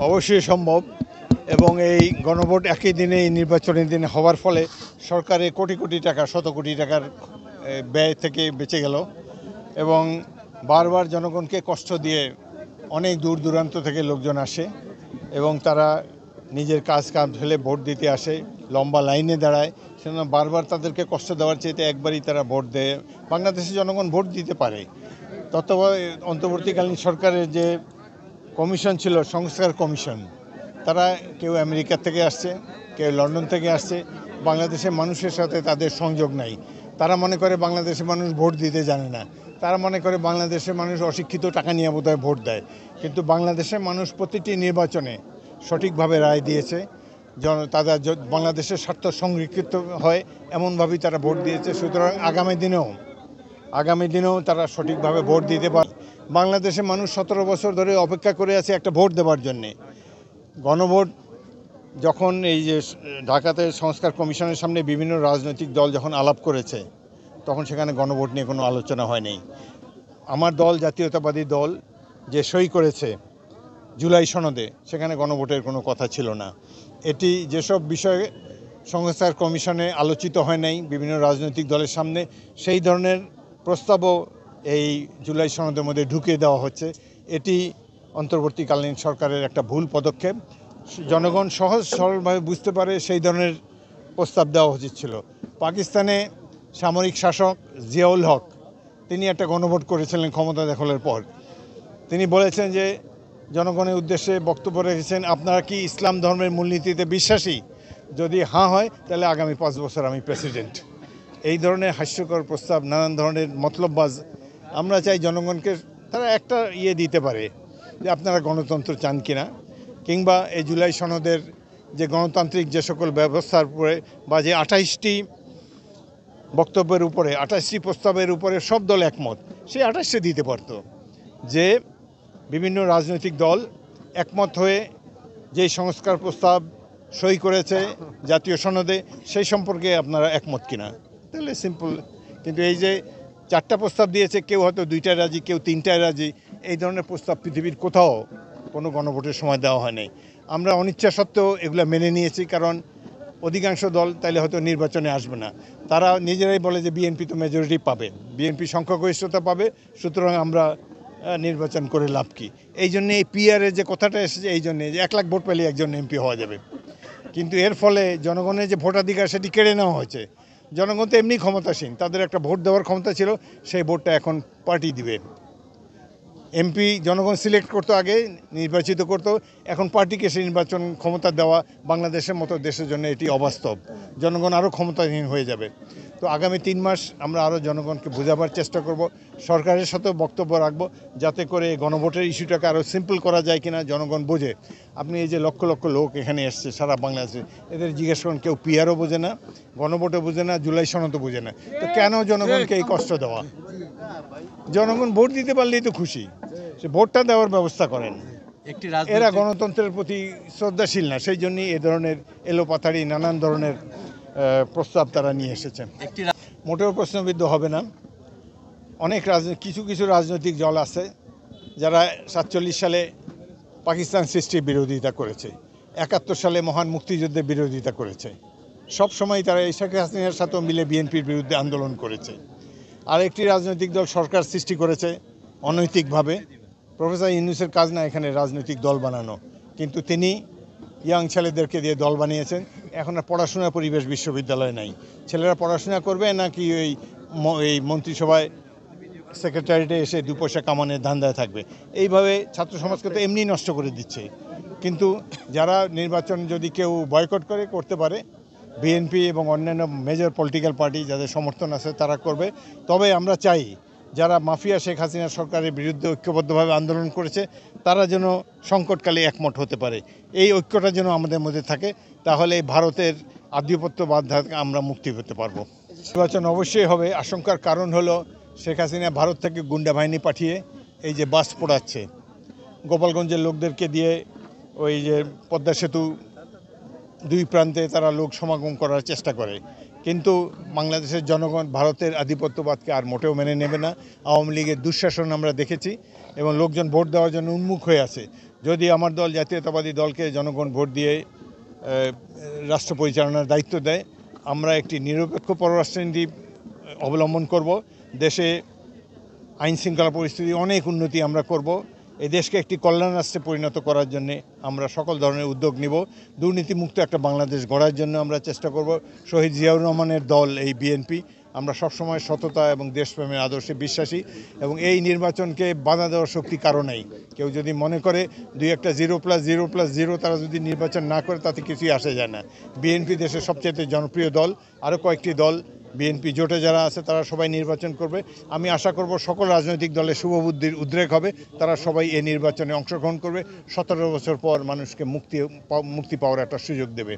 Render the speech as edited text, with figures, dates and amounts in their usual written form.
অবশ্যই সম্ভব এবং এই গণভোট একই দিনে এই নির্বাচনের দিনে হওয়ার ফলে সরকারের কোটি কোটি টাকা শত কোটি টাকার ব্যয় থেকে বেঁচে গেল এবং বারবার জনগণকে কষ্ট দিয়ে অনেক দূর দূরান্ত থেকে লোকজন আসে এবং তারা নিজের কাজ ফেলে ভোট দিতে আসে, লম্বা লাইনে দাঁড়ায়। সেজন্য বারবার তাদেরকে কষ্ট দেওয়ার চাইতে একবারই তারা ভোট দেয়। বাংলাদেশের জনগণ ভোট দিতে পারে। অন্তর্বর্তীকালীন সরকারের যে কমিশন ছিল, সংস্কার কমিশন, তারা কেউ আমেরিকা থেকে আসছে, কেউ লন্ডন থেকে আসছে। বাংলাদেশের মানুষের সাথে তাদের সংযোগ নাই। তারা মনে করে বাংলাদেশের মানুষ ভোট দিতে জানে না। তারা মনে করে বাংলাদেশের মানুষ অশিক্ষিত, টাকা নিয়ে বোধহয় ভোট দেয়। কিন্তু বাংলাদেশের মানুষ প্রতিটি নির্বাচনে সঠিকভাবে রায় দিয়েছে। তাদের বাংলাদেশের স্বার্থ সংরক্ষিত হয় এমনভাবেই তারা ভোট দিয়েছে। সুতরাং আগামী দিনেও তারা সঠিকভাবে ভোট দিতে পারে। বাংলাদেশের মানুষ 17 বছর ধরে অপেক্ষা করে আছে একটা ভোট দেওয়ার জন্যে। গণভোট যখন এই যে ঢাকাতে সংস্কার কমিশনের সামনে বিভিন্ন রাজনৈতিক দল যখন আলাপ করেছে, তখন সেখানে গণভোট নিয়ে কোনো আলোচনা হয়নি। আমার দল, জাতীয়তাবাদী দল, যে সই করেছে জুলাই সনদে, সেখানে গণভোটের কোনো কথা ছিল না। এটি যেসব বিষয়ে সংস্কার কমিশনে আলোচিত হয় নাই বিভিন্ন রাজনৈতিক দলের সামনে, সেই ধরনের প্রস্তাবও এই জুলাই সনদের মধ্যে ঢুকিয়ে দেওয়া হচ্ছে। এটি অন্তর্বর্তীকালীন সরকারের একটা ভুল পদক্ষেপ। জনগণ সহজ সরলভাবে বুঝতে পারে সেই ধরনের প্রস্তাব দেওয়া উচিত ছিল। পাকিস্তানে সামরিক শাসক জিয়াউল হক তিনি একটা গণভোট করেছিলেন ক্ষমতা দখলের পর। তিনি বলেছেন যে জনগণের উদ্দেশ্যে বক্তব্য রেখেছেন, আপনারা কি ইসলাম ধর্মের মূলনীতিতে বিশ্বাসী? যদি হ্যাঁ হয় তাহলে আগামী 5 বছর আমি প্রেসিডেন্ট। এই ধরনের হাস্যকর প্রস্তাব, নানান ধরনের মতলববাজ। আমরা চাই জনগণকে তারা একটা দিতে পারে যে আপনারা গণতন্ত্র চান কিনা, কিংবা এই জুলাই সনদের যে গণতান্ত্রিক যে সকল ব্যবস্থার উপরে বা যে 28টি বক্তব্যের উপরে, 28টি প্রস্তাবের উপরে সব দল একমত, সেই 28টি দিতে পারত। যে বিভিন্ন রাজনৈতিক দল একমত হয়ে যেই সংস্কার প্রস্তাব সই করেছে জাতীয় সনদে, সেই সম্পর্কে আপনারা একমত কিনা, তাহলে সিম্পল। কিন্তু এই যে 4টা প্রস্তাব দিয়েছে, কেউ হয়তো 2টায় রাজি, কেউ 3টায় রাজি, এই ধরনের প্রস্তাব পৃথিবীর কোথাও কোনো গণভোটের সময় দেওয়া হয়নি। আমরা অনিচ্ছা সত্ত্বেও এগুলো মেনে নিয়েছি, কারণ অধিকাংশ দল তাইলে হয়তো নির্বাচনে আসবে না। তারা নিজেরাই বলে যে বিএনপি তো মেজরিটি পাবে, বিএনপি সংখ্যাগরিষ্ঠতা পাবে, সুতরাং আমরা নির্বাচন করে লাভ কি। এই জন্যে এই পিআরের যে কথাটা এসেছে, এই জন্যে যে 1 লাখ ভোট পেলে একজন এমপি হওয়া যাবে। কিন্তু এর ফলে জনগণের যে ভোটাধিকার সেটি কেড়ে নেওয়া হয়েছে। জনগণ তো এমনি ক্ষমতাসীন, তাদের একটা ভোট দেওয়ার ক্ষমতা ছিল, সেই ভোটটা এখন পার্টি দিবে। এমপি জনগণ সিলেক্ট করতো, আগে নির্বাচিত করতো, এখন পার্টিকে সেই নির্বাচন ক্ষমতা দেওয়া বাংলাদেশের মতো দেশের জন্য এটি অবাস্তব। জনগণ আরও ক্ষমতাহীন হয়ে যাবে। তো আগামী 3 মাস আমরা আরও জনগণকে বোঝাবার চেষ্টা করব, সরকারের সাথেও বক্তব্য রাখবো, যাতে করে গণভোটের ইস্যুটাকে আরও সিম্পল করা যায় কিনা জনগণ বোঝে। আপনি এই যে লক্ষ লক্ষ লোক এখানে এসছে সারা বাংলাদেশে, এদের জিজ্ঞেস করেন, কেউ পিআরও বোঝে না, গণভোটও বোঝে না, জুলাই সনদও বোঝে না। তো কেন জনগণকে এই কষ্ট দেওয়া? জনগণ ভোট দিতে পারলেই তো খুশি, সে ভোটটা দেওয়ার ব্যবস্থা করেন। এরা গণতন্ত্রের প্রতি শ্রদ্ধাশীল না, সেই জন্যই এ ধরনের এলোপাথারি নানান ধরনের প্রস্তাব তারা নিয়ে এসেছেন। মোটেও প্রশ্নবিদ্ধ হবে না। অনেক কিছু কিছু রাজনৈতিক দল আছে যারা 47 সালে পাকিস্তান সৃষ্টির বিরোধিতা করেছে, 71 সালে মহান মুক্তিযুদ্ধের বিরোধিতা করেছে। সব সময় তারা এই শেখ হাসিনার সাথেও মিলে বিএনপির বিরুদ্ধে আন্দোলন করেছে। আর একটি রাজনৈতিক দল সরকার সৃষ্টি করেছে অনৈতিকভাবে। প্রফেসর ইউনূসের কাজ না এখানে রাজনৈতিক দল বানানো, কিন্তু তিনি ইয়াং ছেলেদেরকে দিয়ে দল বানিয়েছেন। এখন আর পড়াশোনার পরিবেশ বিশ্ববিদ্যালয়ে নাই। ছেলেরা পড়াশোনা করবে নাকি এই মন্ত্রিসভায় সেক্রেটারিয়েটে এসে 2 পয়সা কামানের ধান্দায় থাকবে। এইভাবে ছাত্র সমাজকে তো এমনি নষ্ট করে দিচ্ছে। কিন্তু যারা নির্বাচন যদি কেউ বয়কট করতে পারে, বিএনপি এবং অন্যান্য মেজর পলিটিক্যাল পার্টি যাদের সমর্থন আছে তারা করবে। তবে আমরা চাই যারা মাফিয়া শেখ হাসিনা সরকারের বিরুদ্ধে ঐক্যবদ্ধভাবে আন্দোলন করেছে, তারা যেন সংকটকালে একমত হতে পারে। এই ঐক্যটা যেন আমাদের মধ্যে থাকে, তাহলে ভারতের আধিপত্যবাদ থেকে আমরা মুক্তি পেতে পারবো। নির্বাচন অবশ্যই হবে। আশঙ্কার কারণ হলো শেখ হাসিনা ভারত থেকে গুন্ডা বাহিনী পাঠিয়ে এই যে বাস পোড়াচ্ছে, গোপালগঞ্জের লোকদেরকে দিয়ে ওই যে পদ্মা সেতু 2 প্রান্তে তারা লোক সমাগম করার চেষ্টা করে। কিন্তু বাংলাদেশের জনগণ ভারতের আধিপত্যবাদকে আর মোটেও মেনে নেবে না। আওয়ামী লীগের দুঃশাসন আমরা দেখেছি এবং লোকজন ভোট দেওয়ার জন্য উন্মুখ হয়ে আছে। যদি আমার দল জাতীয়তাবাদী দলকে জনগণ ভোট দিয়ে রাষ্ট্র পরিচালনার দায়িত্ব দেয়, আমরা একটি নিরপেক্ষ পররাষ্ট্রনীতি অবলম্বন করব। দেশে আইন শৃঙ্খলা পরিস্থিতি অনেক উন্নতি আমরা করব। এই দেশকে একটি কল্যাণ রাষ্ট্রে পরিণত করার জন্য আমরা সকল ধরনের উদ্যোগ নিব। দুর্নীতিমুক্ত একটা বাংলাদেশ গড়ার জন্য আমরা চেষ্টা করব। শহীদ জিয়াউর রহমানের দল এই বিএনপি, আমরা সবসময় সততা এবং দেশপ্রেমের আদর্শে বিশ্বাসী এবং এই নির্বাচনকে বাধা দেওয়ার শক্তি কারো নেই। কেউ যদি মনে করে দুই একটা 0+0+0 তারা যদি নির্বাচন না করে তাতে কিছুই আসে যায় না। বিএনপি দেশের সবচেয়ে জনপ্রিয় দল, আরও কয়েকটি দল বিএনপি জোটে যারা আছে তারা সবাই নির্বাচন করবে। আমি আশা করব সকল রাজনৈতিক দলের শুভবুদ্ধির উদ্রেক হবে, তারা সবাই এই নির্বাচনে অংশগ্রহণ করবে। 17 বছর পর মানুষকে মুক্তি পাওয়ার একটা সুযোগ দেবে।